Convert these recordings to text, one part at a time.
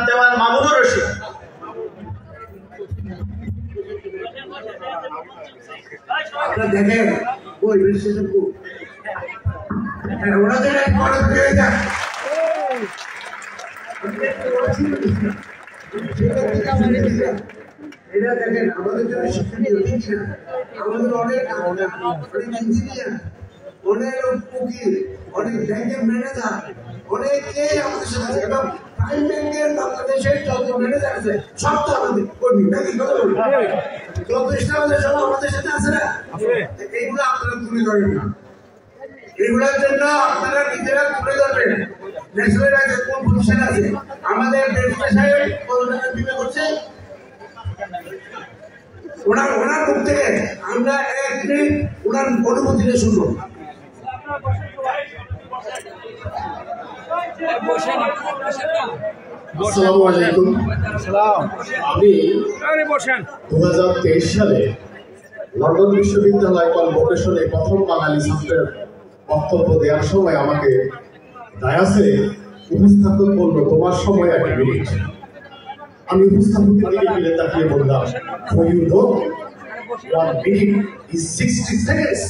দেওয়ান মামুনুর রশিদ। আপনারা দেখেন ওই রেজিস্ট্রেশন কো ওনাদের এক করে দিয়ে দেন। এটা দেখেন আমাদের জন্য শিক্ষণীয় ঠিক না, আমাদের অনেক ইঞ্জিনিয়ার, অনেক উকিল, অনেক ব্যাংকের ম্যানেজার, অনেকে আমাদের সাথে আছে এবং প্রাইম ব্যাংকের বাংলাদেশের যত ম্যানেজার আছে সব তো আমাদের কর্মী নাকি কথা বলুন, যত স্টাফ সব আমাদের সাথে আছে না। এইগুলো আপনারা তুলে ধরেন না, এগুলোর জন্য আপনারা নিজেরা তুলে ধরবেন। ন্যাশনাল ব্যাংকে কোন প্রতিষ্ঠান আছে, আমাদের ব্যারিস্টার সাহেব কত টাকা বিমা করছে ওনার মুখ থেকে আমরা এক মিনিট ওনার অনুমতিটা শুনবো। আসসালামু আলাইকুম। আমি 2023 সালে লন্ডন বিশ্ববিদ্যালয় কনভোকেশনে প্রথম বাঙালি ছাত্রের বক্তব্য দেওয়ার সময় আমাকে ডায়াসে উপস্থাপক বলল, তোমার সময় 1 মিনিট। আমি উপস্থাপকের দিকে ফিরে তাকিয়ে বললাম, for you know 1 minute is 60 seconds।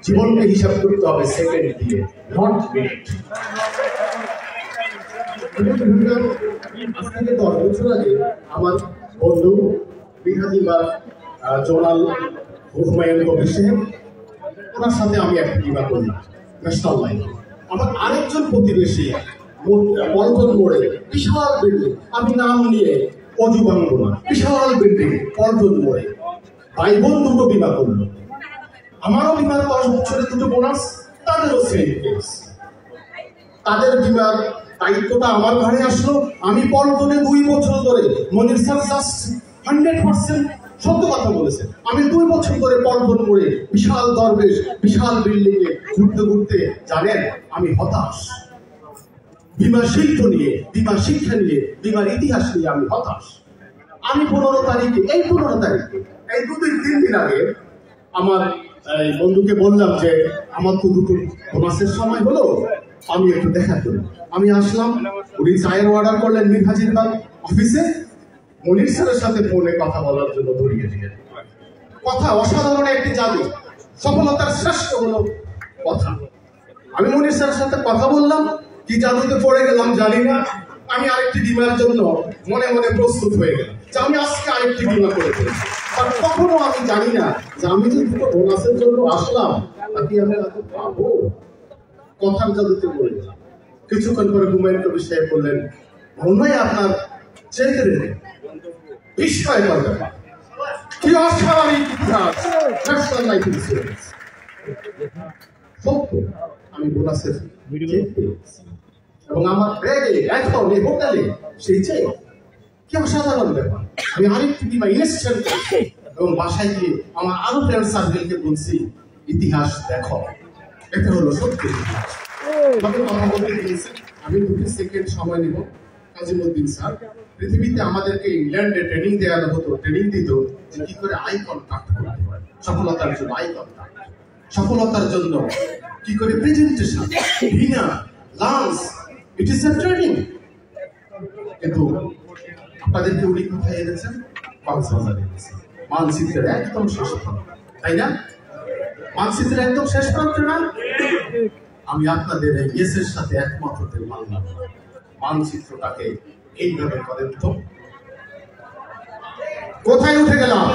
জীবনকে হিসাব করতে হবে সেকেন্ড দিয়ে, নট মিনিট। আজ থেকে 10 বছর আগে আমার বন্ধু বিহাদি বা জোনাল হুমায়ুন কবির সাহেব, ওনার সাথে আমি একটা বিমা করলাম ন্যাশনাল লাইফ। আমার আরেকজন প্রতিবেশী পল্টন মোড়ে বিশাল বিল্ডিং, আমি নাম নিয়ে অজু ভাঙবো না, বিশাল বিল্ডিং পল্টন মোড়ে, ভাই বোন দুটো বিমা করলো। আমারও বিমার 10 বছরে 2টো বোনাস, তাদেরও সেম কেস। তাদের বিমার দায়িত্বটা আমার ঘরে আসলো। আমি পল্টনে 2 বছর ধরে, মনির স্যার জাস্ট 100% সত্য কথা বলেছে, আমি 2 বছর ধরে পল্টন করে বিশাল দরবেশ বিশাল বিল্ডিং এ ঘুরতে ঘুরতে, জানেন আমি হতাশ। বিমা শিল্প নিয়ে, বিমা শিক্ষা নিয়ে, বিমার ইতিহাস নিয়ে আমি হতাশ। আমি 15 তারিখে, এই 2-3 দিন আগে আমার বন্ধুকে বললাম যে আমার তো 2টো বোনাসের সময় হলো, আমি একটু দেখা করি। আমি আসলাম, উনি চায়ের অর্ডার করলেন মিরহাজির বাগ অফিসে। মনির স্যারের সাথে ফোনে কথা বলার জন্য ধরিয়ে দিলেন। কথা অসাধারণ একটি জাদু, সফলতার শ্রেষ্ঠ হলো কথা। আমি মনির স্যারের সাথে কথা বললাম, কি জাদুতে পড়ে গেলাম জানি না। আমি আরেকটি বিমার জন্য মনে মনে প্রস্তুত হয়ে গেলাম যে আমি আজকে আরেকটি বিমা করে ফেলছি। আর কখনো আমি জানি না যে আমি যে 2টো বোনাসের জন্য আসলাম তাকে আমি হয়তো পাবো। কথার জাদুতে পড়ে গেলাম। কিছুক্ষণ পরে হুমায়ুন কবির সাহেব বললেন, মনে আপনার চেক রেখে বিস্ময়কর ব্যাপার, কি অস্বাভাবিক ইতিহাস, ন্যাশনাল লাইফ ইন্স্যুরেন্স। সত্য, আমি বোনাসের চেক পেয়েছি এবং আমার ব্যাগে এখন এই হোটেলে সেই চেক। কি অসাধারণ ব্যাপার। আমি আরেকটি বিমা ইনস্টল করেছি এবং বাসায় গিয়ে আমার আরো ফ্রেন্ড সার্কেলকে বলছি, ইতিহাস দেখো। এটা হলো সত্যি ইতিহাস। আমি 2 সেকেন্ড সময় নেব। কাজিমউদ্দিন স্যার, পৃথিবীতে আমাদেরকে ইংল্যান্ডে ট্রেনিং দেওয়ানো হতো, ট্রেনিং দিত যে কি করে আই কন্টাক্ট করতে হয় সফলতার জন্য, আই কন্টাক্ট সফলতার জন্য কি করে presentation, dinner, lunch, it is a training. কিন্তু আপনাদেরকে উনি কোথায় এনেছেন? কক্সবাজারে এনেছেন, মানচিত্রের একদম শেষ প্রান্ত, তাই না? মানচিত্রের একদম শেষ প্রান্ত না? আমি আপনাদের এই ইয়েসের সাথে একমত হতে পারলাম না। মানচিত্রটাকে এইভাবে করেন তো। কোথায় উঠে গেলাম?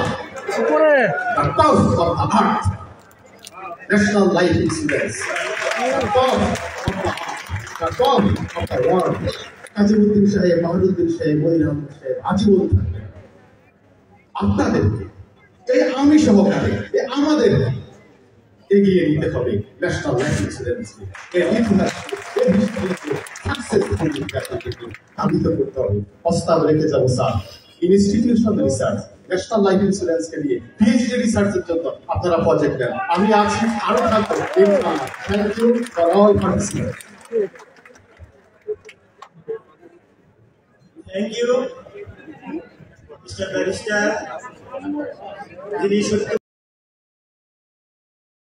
ন্যাশনাল লাইফ ইন্স্যুরেন্স, কাজিমউদ্দিন সাহেব, মাহরুদ্দিন সাহেব, মনির আহমদ সাহেব আজীবন থাকবেন। আপনাদেরকে, এই আমি সহকারে, আমাদের এগিয়ে নিতে হবে ন্যাশনাল লাইফ ইন্স্যুরেন্সকে। এর ধাবিত করতে হবে। প্রস্তাব রেখে যাবো sir, institutional research national life ইন্স্যুরেন্সকে নিয়ে পিএইচডি রিসার্চের জন্য আপনারা প্রজেক্ট দেন। আমি আছি, আরো থাকবো। Thank you for all participants. Thank you mister barrister যিনি সত্যি